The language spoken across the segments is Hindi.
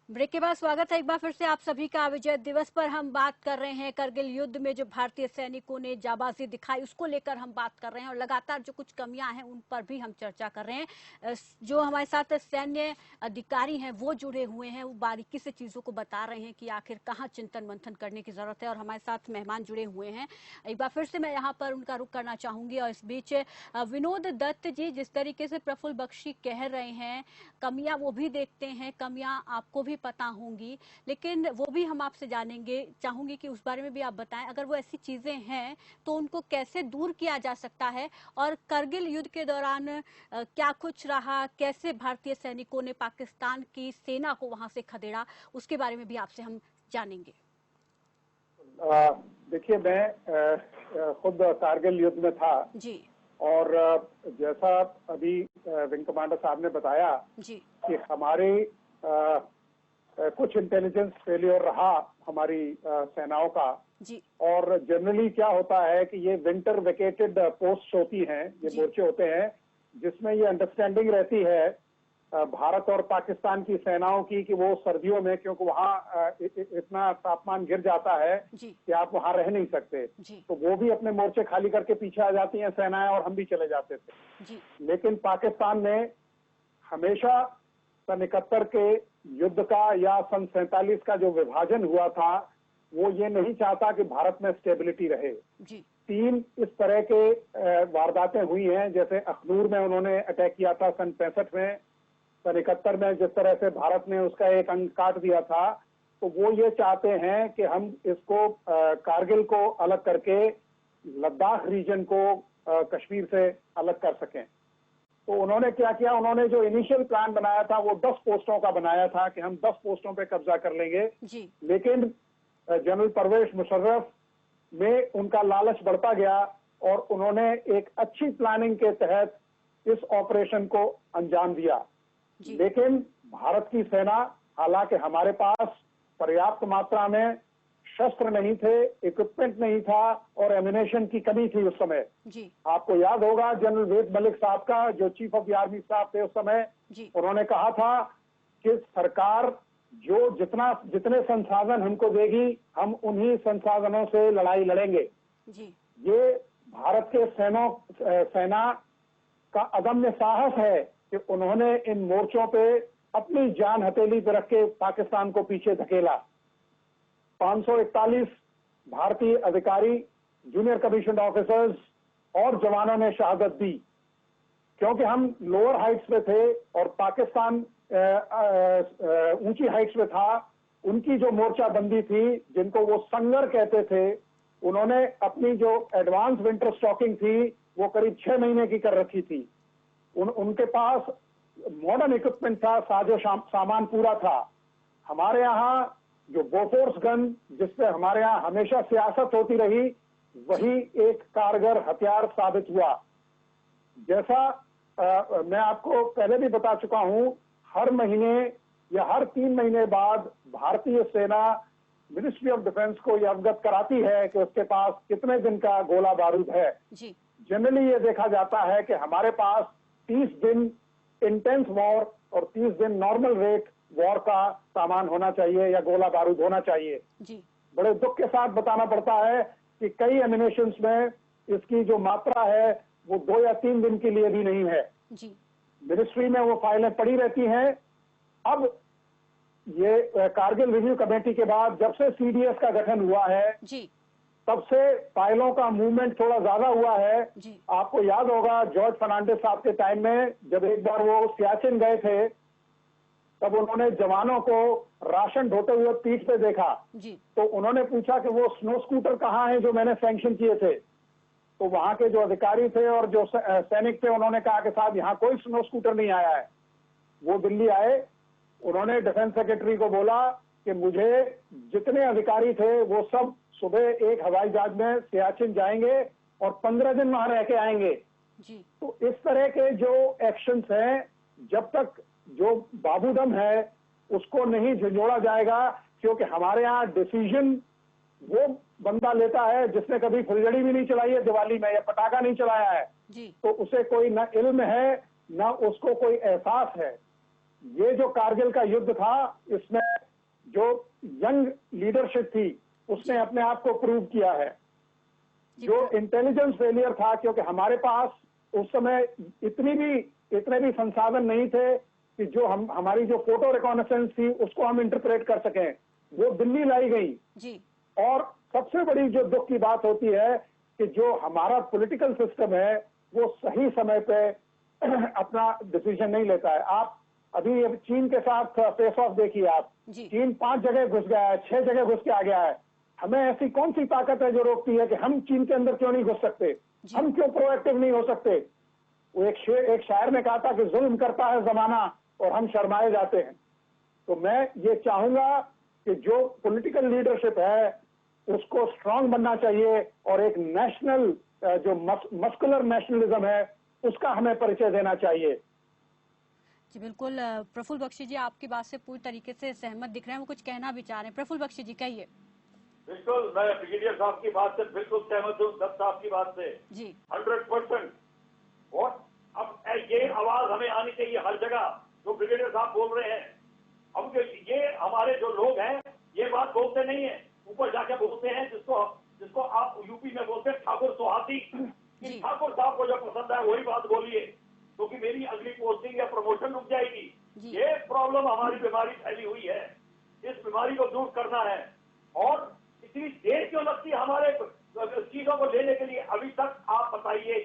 ब्रेक के बाद स्वागत है एक बार फिर से आप सभी का। विजय दिवस पर हम बात कर रहे हैं। करगिल युद्ध में जो भारतीय सैनिकों ने जाबाजी दिखाई उसको लेकर हम बात कर रहे हैं और लगातार जो कुछ कमियां हैं उन पर भी हम चर्चा कर रहे हैं। जो हमारे साथ सैन्य अधिकारी हैं वो जुड़े हुए हैं, वो बारीकी से चीजों को बता रहे हैं कि आखिर कहाँ चिंतन मंथन करने की जरूरत है। और हमारे साथ मेहमान जुड़े हुए हैं, एक बार फिर से मैं यहाँ पर उनका रुख करना चाहूंगी। और इस बीच विनोद दत्त जी, जिस तरीके से प्रफुल्ल बख्शी कह रहे हैं कमियां वो भी देखते हैं, कमियां आपको भी पता होंगी, लेकिन वो भी हम आपसे जानेंगे, चाहूंगी कि उस बारे में भी आप बताएं। अगर वो ऐसी चीजें हैं तो उनको कैसे दूर किया जा सकता है, और करगिल युद्ध के दौरान क्या कुछ रहा, कैसे भारतीय सैनिकों ने पाकिस्तान की सेना को वहां से खदेड़ा, उसके बारे में भी आपसे हम जानेंगे। देखिए, मैं खुद कारगिल युद्ध में था जी। और जैसा अभी विंग कमांडर साहब ने बताया जी। कि हमारे कुछ इंटेलिजेंस फेलियर रहा हमारी सेनाओं का। जी। और जनरली क्या होता है कि ये विंटर वेकेटेड पोस्ट होती हैं, ये मोर्चे होते हैं जिसमें ये अंडरस्टैंडिंग रहती है भारत और पाकिस्तान की सेनाओं की कि वो सर्दियों में, क्योंकि वहाँ इतना तापमान गिर जाता है कि आप वहाँ रह नहीं सकते, तो वो भी अपने मोर्चे खाली करके पीछे आ जाती हैं सेनाएं, और हम भी चले जाते थे। लेकिन पाकिस्तान ने हमेशा सन 71 के युद्ध का या सन 47 का जो विभाजन हुआ था वो ये नहीं चाहता कि भारत में स्टेबिलिटी रहे। 3 इस तरह के वारदातें हुई हैं, जैसे अखनूर में उन्होंने अटैक किया था सन 65 में, सन 71 में जिस तरह से भारत ने उसका एक अंग काट दिया था। तो वो ये चाहते हैं कि हम इसको कारगिल को अलग करके लद्दाख रीजन को कश्मीर से अलग कर सकें। तो उन्होंने क्या किया, उन्होंने जो इनिशियल प्लान बनाया था वो 10 पोस्टों का बनाया था कि हम 10 पोस्टों पे कब्जा कर लेंगे। लेकिन जनरल परवेज मुशर्रफ में उनका लालच बढ़ता गया और उन्होंने एक अच्छी प्लानिंग के तहत इस ऑपरेशन को अंजाम दिया। लेकिन भारत की सेना, हालांकि हमारे पास पर्याप्त मात्रा में शस्त्र नहीं थे, इक्विपमेंट नहीं था और एमिनेशन की कमी थी उस समय। आपको याद होगा जनरल वेद मलिक साहब का, जो chief of the army staff थे उस समय, उन्होंने कहा था कि सरकार जो जितने संसाधन हमको देगी हम उन्हीं संसाधनों से लड़ाई लड़ेंगे। ये भारत के सेना का अदम्य साहस है कि उन्होंने इन मोर्चों पे अपनी जान हथेली पे रख के पाकिस्तान को पीछे धकेला। 541 भारतीय अधिकारी, जूनियर कमीशन ऑफिसर्स और जवानों ने शहादत दी, क्योंकि हम लोअर हाइट्स पे थे और पाकिस्तान ऊंची हाइट्स पे था। उनकी जो मोर्चाबंदी थी, जिनको वो संगर कहते थे, उन्होंने अपनी जो एडवांस विंटर स्टॉकिंग थी वो करीब 6 महीने की कर रखी थी। उनके पास मॉडर्न इक्विपमेंट था, साजो सामान पूरा था। हमारे यहाँ जो बोफोर्स गन, जिसपे हमारे यहाँ हमेशा सियासत होती रही, वही एक कारगर हथियार साबित हुआ। जैसा मैं आपको पहले भी बता चुका हूं, हर महीने या हर 3 महीने बाद भारतीय सेना मिनिस्ट्री ऑफ डिफेंस को यह अवगत कराती है कि उसके पास कितने दिन का गोला बारूद है। जनरली ये देखा जाता है कि हमारे पास 30 दिन इंटेंस वॉर और 30 दिन नॉर्मल रेट वॉर का सामान होना चाहिए या गोला बारूद होना चाहिए। बड़े दुख के साथ बताना पड़ता है कि कई एमिनेशंस में इसकी जो मात्रा है वो 2 या 3 दिन के लिए भी नहीं है। मिनिस्ट्री में वो फाइलें पड़ी रहती हैं। अब ये कारगिल रिव्यू कमेटी के बाद जब से सीडीएस का गठन हुआ है तब से फाइलों का मूवमेंट थोड़ा ज्यादा हुआ है। आपको याद होगा जॉर्ज फर्नांडिस साहब के टाइम में जब एक बार वो सियाचिन गए थे, तब उन्होंने जवानों को राशन ढोते हुए पीठ पे देखा। तो उन्होंने पूछा कि वो स्नो स्कूटर कहाँ हैं जो मैंने सैंक्शन किए थे। तो वहां के जो अधिकारी थे और जो सैनिक थे, उन्होंने कहा कि साहब यहाँ कोई स्नो स्कूटर नहीं आया है। वो दिल्ली आए, उन्होंने डिफेंस सेक्रेटरी को बोला कि मुझे जितने अधिकारी थे वो सब सुबह एक हवाई जहाज में सियाचिन जाएंगे और 15 दिन वहां रह के आएंगे। तो इस तरह के जो एक्शंस हैं, जब तक जो बाबूदम है उसको नहीं झंझोड़ा जाएगा, क्योंकि हमारे यहाँ डिसीजन वो बंदा लेता है जिसने कभी फुलझड़ी भी नहीं चलाई है दिवाली में या पटाखा नहीं चलाया है, तो उसे कोई न इल्म है न उसको कोई एहसास है। ये जो कारगिल का युद्ध था, इसमें जो यंग लीडरशिप थी उसने अपने आप को प्रूव किया है। जो इंटेलिजेंस फेलियर था, क्योंकि हमारे पास उस समय इतने भी संसाधन नहीं थे कि जो हमारी जो फोटो रिकॉनेसेंस थी उसको हम इंटरप्रेट कर सकें, वो दिल्ली लाई गई जी। और सबसे बड़ी जो दुख की बात होती है कि जो हमारा पॉलिटिकल सिस्टम है वो सही समय पे अपना डिसीजन नहीं लेता है। आप अभी चीन के साथ फेस ऑफ देखिए आप, चीन 5 जगह घुस गया है, 6 जगह घुस के आ गया है। हमें ऐसी कौन सी ताकत है जो रोकती है कि हम चीन के अंदर क्यों नहीं घुस सकते, हम क्यों प्रोएक्टिव नहीं हो सकते। वो एक शायर ने कहा था कि जुल्म करता है जमाना और हम शर्माए जाते हैं। तो मैं ये चाहूंगा कि जो पॉलिटिकल लीडरशिप है उसको स्ट्रांग बनना चाहिए और एक नेशनल जो मस्कुलर नेशनलिज्म है उसका हमें परिचय देना चाहिए। जी बिल्कुल। प्रफुल्ल बख्शी जी आपकी बात से पूरी तरीके से सहमत दिख रहे हैं, वो कुछ कहना भी चाह रहे हैं। प्रफुल्ल बख्शी जी कहिए। बिल्कुल, मैं ब्रिगेडियर साहब की बात से बिल्कुल सहमत हूँ, दत्त साहब की बात से जी 100%। और अब ये आवाज हमें आनी चाहिए हर जगह जो ब्रिगेडियर साहब बोल रहे हैं। अब ये हमारे जो लोग हैं ये बात बोलते नहीं है, ऊपर जाके बोलते हैं, जिसको आप यूपी में बोलते हैं ठाकुर सुहाती। ठाकुर साहब को जो पसंद है वही बात बोलिए, क्योंकि मेरी अगली पोस्टिंग या प्रमोशन रुक जाएगी। ये प्रॉब्लम हमारी बीमारी फैली हुई है, इस बीमारी को दूर करना है। और इतनी देर क्यों लगती है हमारे चीजों को लेने के लिए? अभी तक आप बताइए,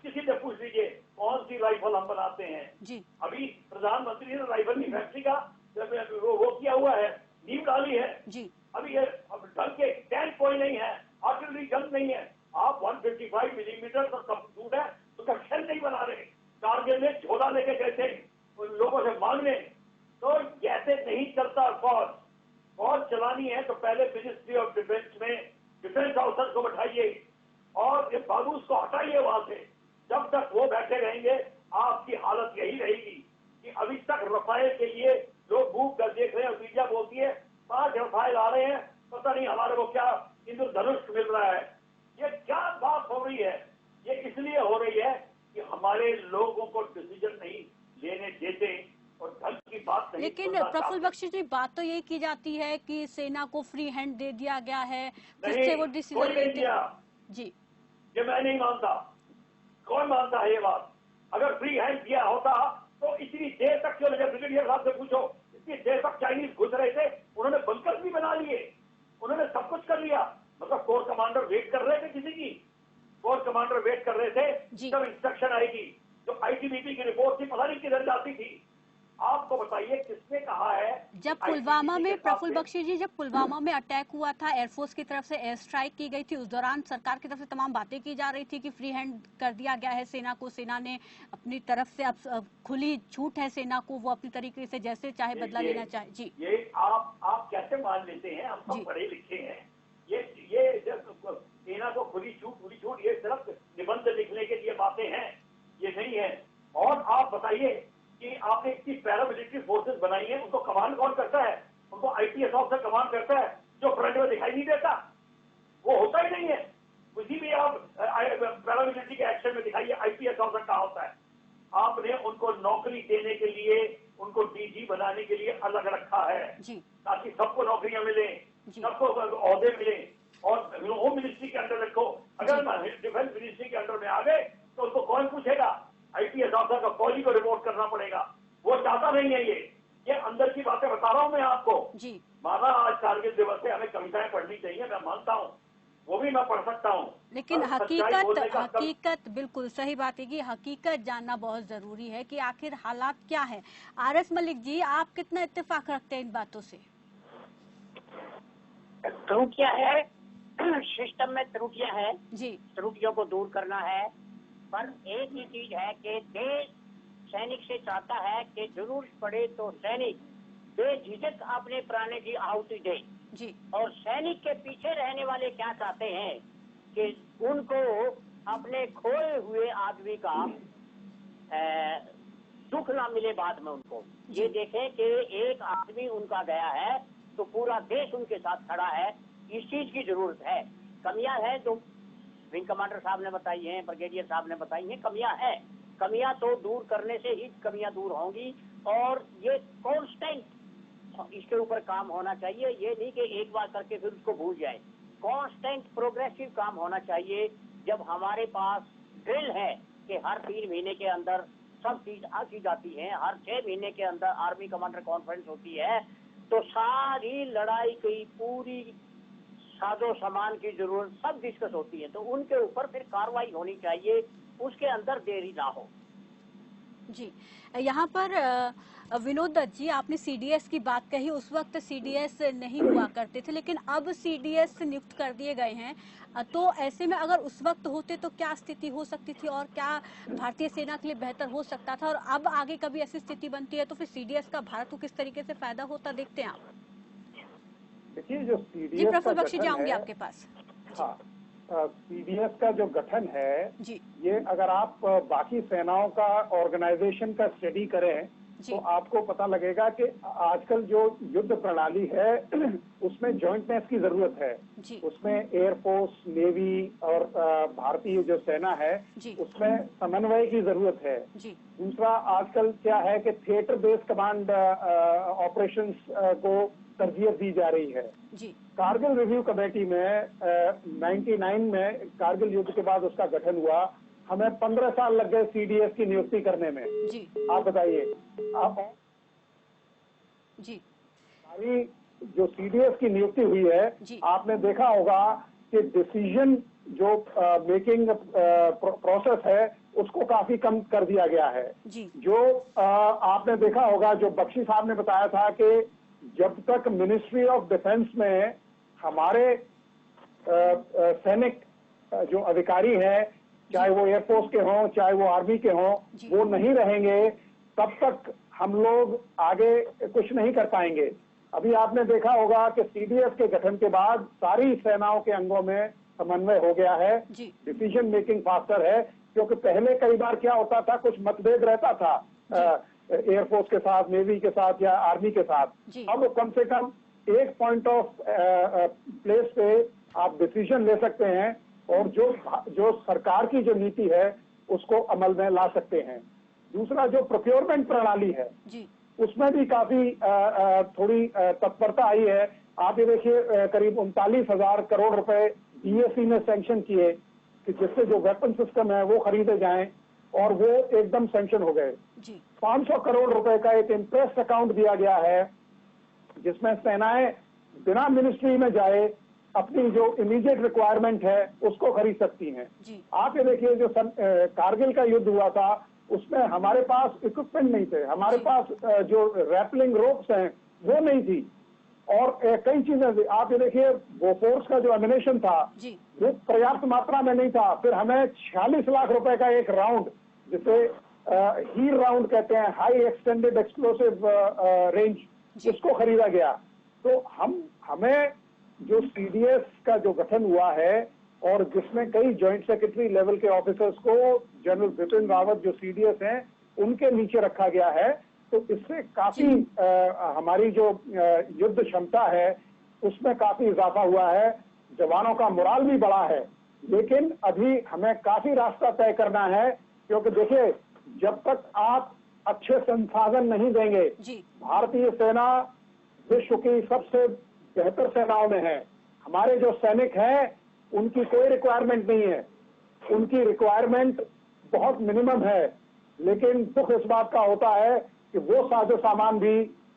किसी से पूछ लीजिए कौन सी राइफल हम बनाते हैं। जी। अभी प्रधानमंत्री ने राइफल की फैक्ट्री का वो किया हुआ है, नींव डाली है जी। अभी ये ढंग के टैंक कोई नहीं है, आर्टिलरी गन नहीं है। आप 155 मिलीमीटर का दूर है तो शेल नहीं बना रहे। कारगिल में झोला लेके गए थे उन लोगों से मांगने, तो ऐसे नहीं चलता। फौज चलानी है तो पहले मिनिस्ट्री ऑफ डिफेंस में डिफेंस ऑफिसर को बैठाइए और ये बारूद को हटाइए वहां से। जब तक वो बैठे रहेंगे आपकी हालत यही रहेगी कि अभी तक रफाइल के लिए लोग मूव कर देख रहे हैं। मीडिया बोलती है 5 रफाइल आ रहे हैं, पता नहीं हमारे को क्या इंद्रधनुष मिल रहा है। ये क्या बात हो रही है? ये इसलिए हो रही है कि हमारे लोगों को डिसीजन नहीं लेने देते और ढंग की बात नहीं। लेकिन प्रफुल्ल बख्शी जी बात तो यही की जाती है कि सेना को फ्री हैंड दे दिया गया है, फिर से वो डिसीजन लेते जी। ये मैं नहीं मानता। कौन मानता है ये बात? अगर फ्री हैंड दिया होता तो इतनी देर तक क्यों लगे? ब्रिगेडियर साहब से पूछो, इतनी देर तक चाइनीज घुस रहे थे, उन्होंने बंकर भी बना लिए, उन्होंने सब कुछ कर लिया। मतलब कोर कमांडर वेट कर रहे थे, किसी की कोर कमांडर वेट कर रहे थे जब इंस्ट्रक्शन आएगी। जो आईटीबीपी की रिपोर्ट थी पता नहीं किधर जाती थी। आपको बताइए किसने कहा है? जब पुलवामा में प्रफुल्ल बख्शी जी, जब पुलवामा में अटैक हुआ था, एयरफोर्स की तरफ से एयर स्ट्राइक की गई थी, उस दौरान सरकार की तरफ से तमाम बातें की जा रही थी कि फ्री हैंड कर दिया गया है सेना को, सेना ने अपनी तरफ से अब खुली छूट है सेना को, वो अपनी तरीके से जैसे चाहे बदला लेना चाहे। जी, ये आप कैसे मान लेते हैं? हम सब पढ़े लिखे हैं। ये सेना को खुली छूट ये सिर्फ निबंध लिखने के लिए बातें हैं, ये नहीं है। और आप बताइए कि आपने इतनी पैरामिलिट्री फोर्सेस बनाई है, उनको कमांड कौन करता है? उनको आईपीएस ऑफिसर कमांड करता है, जो फ्रंट में दिखाई नहीं देता। वो होता ही नहीं है। किसी भी आप पैरामिलिट्री के एक्शन में दिखाइए आईपीएस ऑफिसर कहाँ होता है? आपने उनको नौकरी देने के लिए, उनको डीजी बनाने के लिए अलग रखा है ताकि सबको नौकरियां मिले, सबको ओहदे मिले। और होम मिनिस्ट्री के अंडर रखो। अगर डिफेंस मिनिस्ट्री के अंडर में आ गए तो उनको कौन पूछेगा? आईपीएस ऑफिसर का फौजी को रिपोर्ट करना पड़ेगा। वो चाहता नहीं है। ये अंदर की बातें बता रहा हूं मैं आपको। माना आज कारगिल दिवस है, हमें कविताएं पढ़नी चाहिए, मैं मानता हूँ, वो भी मैं पढ़ सकता हूँ, लेकिन हकीकत बिल्कुल सही बात है कि हकीकत जानना बहुत जरूरी है कि आखिर हालात क्या है। आरएस मलिक जी, आप कितना इत्तेफाक रखते हैं इन बातों से? त्रुटियां है, सिस्टम में त्रुटियां है जी, त्रुटियों को दूर करना है। पर एक ही चीज है कि देश सैनिक से चाहता है कि जरूरत पड़े तो सैनिक बेझिझक अपने प्राण की आहुति दे जी। और सैनिक के पीछे रहने वाले क्या चाहते हैं कि उनको अपने खोए हुए आदमी का दुख ना मिले बाद में। उनको ये देखें कि एक आदमी उनका गया है तो पूरा देश उनके साथ खड़ा है। इस चीज की जरूरत है। कमियां हैं तो विंग कमांडर साहब ने बताई हैं, ब्रिगेडियर साहब ने बताई हैं, कमियां हैं। कमियां तो दूर करने से ही कमियां दूर होंगी और ये कांस्टेंट इसके ऊपर काम होना चाहिए। ये नहीं कि एक बार करके फिर उसको भूल जाए। कांस्टेंट प्रोग्रेसिव काम होना चाहिए। जब हमारे पास ड्रिल है कि हर 3 महीने के अंदर सब चीज आकी जाती है, हर 6 महीने के अंदर आर्मी कमांडर कॉन्फ्रेंस होती है, तो सारी लड़ाई की पूरी साजो सामान की जरूरत सब डिस्कस होती है, तो उनके ऊपर फिर कार्रवाई होनी चाहिए, उसके अंदर देरी ना हो। जी, यहाँ पर विनोद दत्त जी, आपने सीडीएस की बात कही। उस वक्त सीडीएस नहीं हुआ करते थे, लेकिन अब सीडीएस नियुक्त कर दिए गए हैं। तो ऐसे में अगर उस वक्त होते तो क्या स्थिति हो सकती थी और क्या भारतीय सेना के लिए बेहतर हो सकता था, और अब आगे कभी ऐसी स्थिति बनती है तो फिर सीडीएस का भारत को किस तरीके से फायदा होता देखते हैं आप? देखिए, जो जी सीडीएस का प्रफुल्ल बख्शी, गठन जाऊंगी है, आपके पास। हाँ, सीडीएस का जो गठन है, जी ये अगर आप बाकी सेनाओं का ऑर्गेनाइजेशन का स्टडी करें जी तो आपको पता लगेगा कि आजकल जो युद्ध प्रणाली है उसमें जॉइंटनेस की जरूरत है। जी उसमें एयरफोर्स, नेवी और भारतीय जो सेना है जी उसमें समन्वय की जरूरत है। जी दूसरा, आजकल क्या है कि थिएटर बेस्ड कमांड ऑपरेशंस को तरजीह दी जा रही है। जी कारगिल रिव्यू कमेटी में 99 में कारगिल युद्ध के बाद उसका गठन हुआ। हमें 15 साल लग गए सीडीएस की नियुक्ति करने में। जी आप बताइए, आप जी हमारी जो सीडीएस की नियुक्ति हुई है, जी। आपने देखा होगा कि डिसीजन जो मेकिंग प्रोसेस है उसको काफी कम कर दिया गया है। जी जो आपने देखा होगा, जो बख्शी साहब ने बताया था कि जब तक मिनिस्ट्री ऑफ डिफेंस में हमारे सैनिक जो अधिकारी हैं, चाहे वो एयरफोर्स के हों चाहे वो आर्मी के हों, जी। वो नहीं रहेंगे, तब तक हम लोग आगे कुछ नहीं कर पाएंगे। अभी आपने देखा होगा कि सीडीएस के गठन के बाद सारी सेनाओं के अंगों में समन्वय हो गया है, जी डिसीजन मेकिंग फास्टर है। क्योंकि पहले कई बार क्या होता था, कुछ मतभेद रहता था एयरफोर्स के साथ, नेवी के साथ या आर्मी के साथ। जी। अब कम से कम एक पॉइंट ऑफ प्लेस पे आप डिसीजन ले सकते हैं और जो सरकार की जो नीति है उसको अमल में ला सकते हैं। दूसरा, जो प्रोक्योरमेंट प्रणाली है जी उसमें भी काफी थोड़ी तत्परता आई है। आप ये देखिए, करीब 39,000 करोड़ रुपए डीएसी ने सैंक्शन किए कि जिससे जो वेपन सिस्टम है वो खरीदे जाएं, और वो एकदम सैंक्शन हो गए। जी 500 करोड़ रुपए का एक इंटरेस्ट अकाउंट दिया गया है जिसमें सेनाएं बिना मिनिस्ट्री में जाए अपनी जो इमीडिएट रिक्वायरमेंट है उसको खरीद सकती हैं। जी आप ये देखिए, जो कारगिल का युद्ध हुआ था उसमें हमारे पास इक्विपमेंट नहीं थे, हमारे जी। पास जो रैपलिंग रोप्स हैं वो नहीं थी, और कई चीजें थी। आप ये देखिए, बोफोर्स का जो एमिनेशन था जी वो पर्याप्त मात्रा में नहीं था। फिर हमें 46 लाख रुपए का एक राउंड, जिसे हीर राउंड कहते हैं, हाई एक्सटेंडेड एक्सप्लोसिव रेंज, जी। उसको खरीदा गया। तो हमें जो सीडीएस का जो गठन हुआ है और जिसमें कई जॉइंट सेक्रेटरी लेवल के ऑफिसर्स को जनरल बिपिन रावत जो सीडीएस हैं उनके नीचे रखा गया है, तो इससे काफी हमारी जो युद्ध क्षमता है उसमें काफी इजाफा हुआ है। जवानों का मोराल भी बढ़ा है, लेकिन अभी हमें काफी रास्ता तय करना है। क्योंकि देखिए, जब तक आप अच्छे संसाधन नहीं देंगे, जी भारतीय सेना विश्व की सबसे बेहतर सेनाओं में है। हमारे जो सैनिक हैं उनकी कोई रिक्वायरमेंट नहीं है, उनकी रिक्वायरमेंट बहुत मिनिमम है। लेकिन दुख इस बात का होता है कि वो साजो सामान भी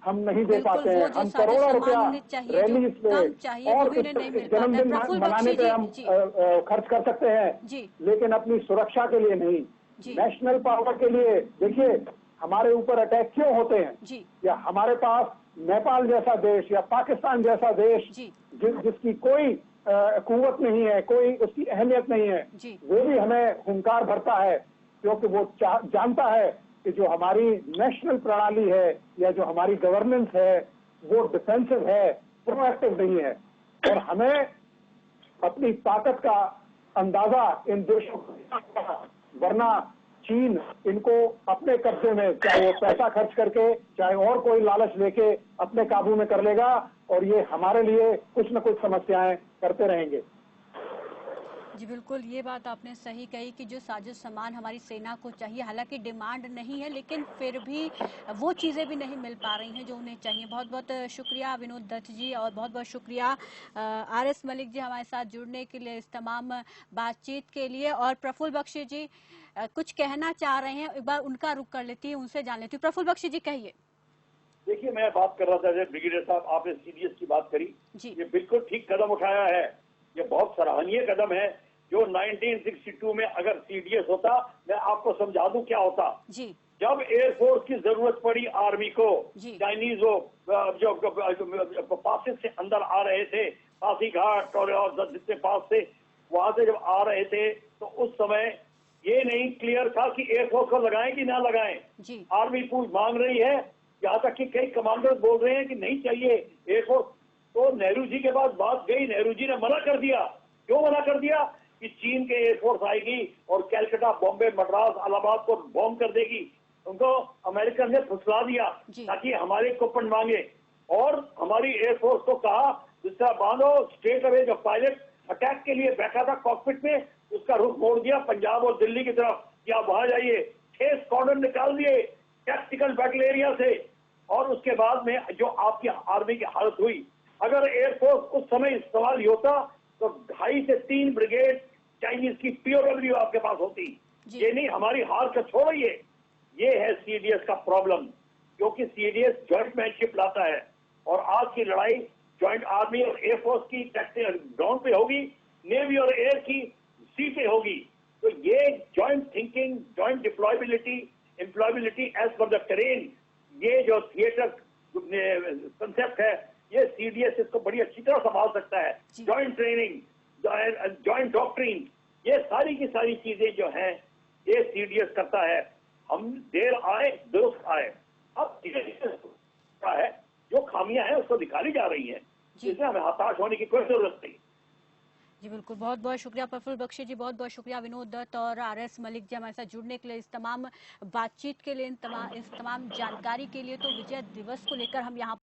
हम नहीं दे बिल्कुल, पाते वो हैं। जो हम साजो करोड़ों सामान रुपया चाहिए, जो रैलीज पे काम चाहिए, वो और भी उन्हें नहीं मिल पाता है। जन्मदिन प्रफुल्ल मनाने बख्शी पे हम जी खर्च कर सकते हैं, जी लेकिन अपनी सुरक्षा के लिए नहीं। जी नेशनल पावर के लिए देखिए, हमारे ऊपर अटैक क्यों होते हैं, जी या हमारे पास नेपाल जैसा देश या पाकिस्तान जैसा देश जी जिसकी कोई कुव्वत नहीं है, कोई उसकी अहमियत नहीं है, जी वो भी हमें हुंकार भरता है। क्योंकि वो जानता है कि जो हमारी नेशनल प्रणाली है या जो हमारी गवर्नेंस है वो डिफेंसिव है, प्रोएक्टिव नहीं है। और हमें अपनी ताकत का अंदाजा इन देशों को, वरना चीन इनको अपने कब्जे में, चाहे वो पैसा खर्च करके चाहे और कोई लालच लेके, अपने काबू में कर लेगा, और ये हमारे लिए कुछ न कुछ समस्याएं करते रहेंगे। जी बिल्कुल, ये बात आपने सही कही कि जो साजो सामान हमारी सेना को चाहिए, हालांकि डिमांड नहीं है लेकिन फिर भी वो चीज़ें भी नहीं मिल पा रही हैं जो उन्हें चाहिए। बहुत बहुत शुक्रिया विनोद दत्त जी, और बहुत बहुत शुक्रिया आरएस मलिक जी हमारे साथ जुड़ने के लिए, इस तमाम बातचीत के लिए। और प्रफुल्ल बख्शी जी कुछ कहना चाह रहे हैं, एक बार उनका रुख कर लेती हूँ, उनसे जान लेती हूँ। प्रफुल्ल बख्शी जी कहिए। देखिए, मैं बात कर रहा था जब ब्रिगेडियर साहब आपने सीडीएस की बात करी, ये बिल्कुल ठीक कदम उठाया है, ये बहुत सराहनीय कदम है। जो 1962 में अगर सीडीएस होता, मैं आपको समझा दूं क्या होता। जी जब एयरफोर्स की जरूरत पड़ी आर्मी को, जी चाइनीज जो पासिस से अंदर आ रहे थे, पासीघाट और जितने पास से, वहां से जब आ रहे थे, तो उस समय ये नहीं क्लियर था कि एयरफोर्स को लगाएं कि ना लगाएं। जी आर्मी पूछ मांग रही है, यहाँ तक कि कई कमांडर बोल रहे हैं कि नहीं चाहिए एयरफोर्स। तो नेहरू जी के पास बात गई, नेहरू जी ने मना कर दिया। क्यों मना कर दिया? कि चीन के एयरफोर्स आएगी और कैलकाटा, बॉम्बे, मद्रास, इलाहाबाद को बॉम्ब कर देगी। उनको अमेरिकन ने फुसला दिया ताकि हमारे इक्विपमेंट मांगे, और हमारी एयरफोर्स को कहा जिसका बांधो स्टेट अवे। जो पायलट अटैक के लिए बैठा था कॉकपिट में, उसका रुख मोड़ दिया पंजाब और दिल्ली की तरफ कि आप वहां जाइए। 6 स्क्वाड्रन निकाल दिए टैक्टिकल बैटल एरिया से। और उसके बाद में जो आपकी आर्मी की हालत हुई, अगर एयरफोर्स उस समय इस्तेमाल होता तो 2.5 से 3 ब्रिगेड चाइनीज की पीओडब्ल्यू आपके पास होती। ये नहीं, हमारी हार का छोड़िए, ये है सीडीएस का प्रॉब्लम, क्योंकि सीडीएस जॉइंट मैनशिप लाता है। और आज की लड़ाई जॉइंट आर्मी और एयरफोर्स की ग्राउंड पे होगी, नेवी और एयर की सी पे होगी। तो ये joint thinking, joint deployability, employability edge पर द टेरेन, ये जो थिएटर कंसेप्ट है, ये सीडीएस इसको बड़ी अच्छी तरह संभाल सकता है। जॉइंट ट्रेनिंग, जॉइंट डॉक्ट्रिन, ये सारी की सारी चीजें जो हैं, ये सीडीएस करता है। हम देर आए दुरुस्त आए। अब है जो खामियां हैं उसको दिखाई जा रही हैं, इसमें हमें हताश होने की कोई जरूरत नहीं। जी बिल्कुल, बहुत बहुत शुक्रिया प्रफुल्ल बख्शी जी, बहुत बहुत शुक्रिया विनोद दत्त और आरएस मलिक जी हमारे साथ जुड़ने के लिए, इस तमाम बातचीत के लिए, इस तमाम जानकारी के लिए। तो विजय दिवस को लेकर हम यहाँ